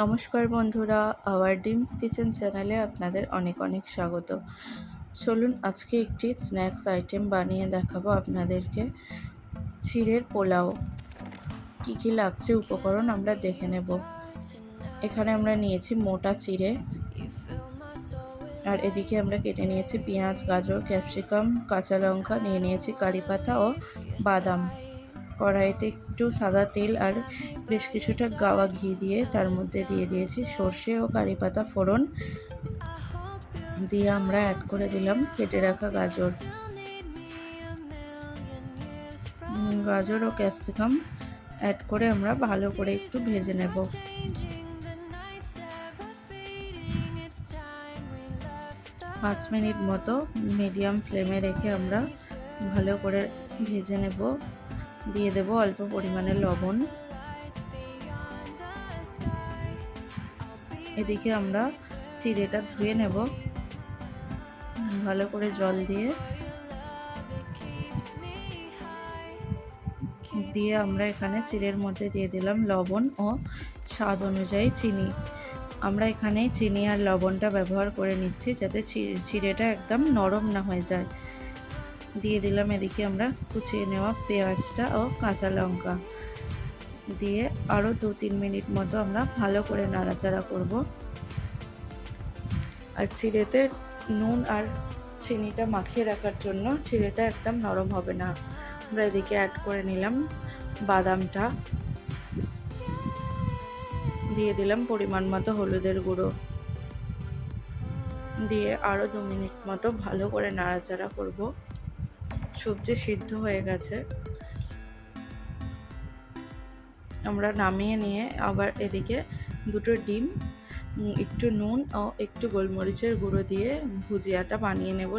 নমস্কার বন্ধুরা, hour ডিমস kitchen চ্যানেলে আপনাদের অনেক অনেক স্বাগত। চলুন আজকে একটি স্ন্যাক্স আইটেম বানিয়ে দেখাবো আপনাদেরকে। চিড়ের পোলাও। কি কি লাগছে উপকরণ আমরা দেখে নেব। এখানে আমরা নিয়েছি মোটা চিড়ে, আর এদিকে আমরা কেটে নিয়েছি পেঁয়াজ, গাজর, ক্যাপসিকাম, কাঁচা লঙ্কা, নিয়েছি কারিপাতা ও বাদাম। কড়াইতে একটু সাদা তেল আর বেশ কিছুটা গাওয়া ঘি দিয়ে তার মধ্যে দিয়ে দিয়েছি সর্ষে ও কারিপাতা ফোড়ন দিয়ে আমরা অ্যাড করে দিলাম কেটে রাখা গাজর ও ক্যাপসিকাম অ্যাড করে আমরা ভালো করে একটু ভেজে নেব। 5 মিনিট মতো মিডিয়াম ফ্লেমে রেখে আমরা ভালো করে ভেজে নেব। দিয়ে দেব অল্প পরিমাণে লবণ। এদিকে আমরা চিড়েটা ধুয়ে নেব ভালো করে জল দিয়ে আমরা এখানে চিড়ের মধ্যে দিয়ে দিলাম লবণ ও স্বাদ অনুযায়ী চিনি। আমরা এখানে চিনি আর লবণটা ব্যবহার করে নিচ্ছি যাতে চিড়েটা একদম নরম না হয়ে যায়। দিয়ে দিলাম এদিকে আমরা কুচিয়ে নেওয়া পেঁয়াজটা ও কাঁচা লঙ্কা দিয়ে আরও 2-3 মিনিট মতো আমরা ভালো করে নাড়াচাড়া করব। আর চিড়েতে নুন আর চিনিটা মাখিয়ে রাখার জন্য চিড়েটা একদম নরম হবে না। আমরা এদিকে অ্যাড করে নিলাম বাদামটা, দিয়ে দিলাম পরিমাণ মতো হলুদের গুঁড়ো, দিয়ে আরও 2 মিনিট মতো ভালো করে নাড়াচাড়া করব। সবজি সিদ্ধ হয়ে গেছে, আমরা নামিয়ে নিয়ে আবার এদিকে 2টো ডিম, একটু নুন ও একটু গোলমরিচের গুঁড়ো দিয়ে ভুজিয়াটা বানিয়ে নেব।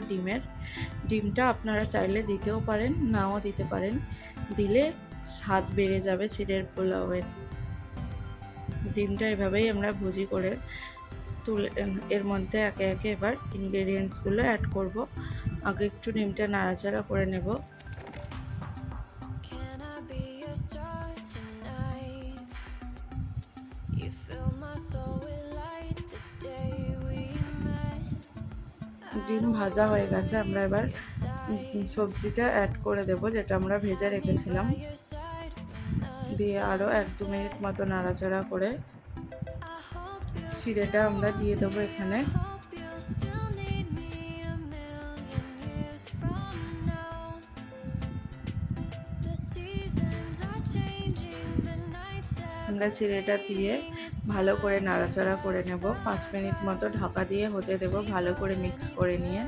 ডিমটা আপনারা চাইলে দিতেও পারেন, নাও দিতে পারেন, দিলে স্বাদ বেড়ে যাবে চিড়ের পোলাওয়ের। ডিমটা এভাবেই আমরা ভুজি করে তুলে এর মধ্যে একে একে এবার ইনগ্রেডিয়েন্টসগুলো অ্যাড করব। আগে একটু ডিমটা নাড়াচাড়া করে নেব। ডিম ভাজা হয়ে গেছে, আমরা এবার সবজিটা অ্যাড করে দেব যেটা আমরা ভেজে রেখেছিলাম। দিয়ে আরও 1-2 মিনিট মতো নাড়াচাড়া করে চিড়েটা আমরা দিয়ে দেবো এখানে। আমরা চিড়েটা দিয়ে ভালো করে নাড়াচাড়া করে নেব। 5 মিনিট মতো ঢাকা দিয়ে হতে দেব, ভালো করে মিক্স করে নিয়ে।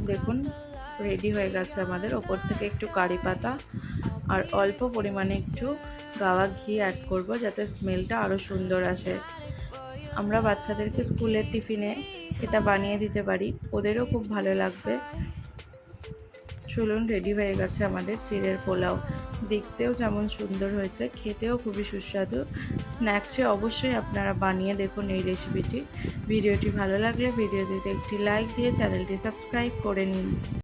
দেখুন রেডি হয়ে গেছে আমাদের। ওপর থেকে একটু কারি পাতা আর অল্প পরিমাণে একটু গাওয়া ঘি অ্যাড করব যাতে স্মেলটা আরও সুন্দর আসে। আমরা বাচ্চাদেরকে স্কুলের টিফিনে এটা বানিয়ে দিতে পারি, ওদেরও খুব ভালো লাগবে। চলুন, রেডি হয়ে গেছে আমাদের চিড়ের পোলাও। দেখতেও যেমন সুন্দর হয়েছে, খেতেও খুবই সুস্বাদু। স্ন্যাক্সে অবশ্যই আপনারা বানিয়ে দেখুন এই রেসিপিটি। ভিডিওটি ভালো লাগলে ভিডিওটিতে একটি লাইক দিয়ে চ্যানেলটি সাবস্ক্রাইব করে নিন।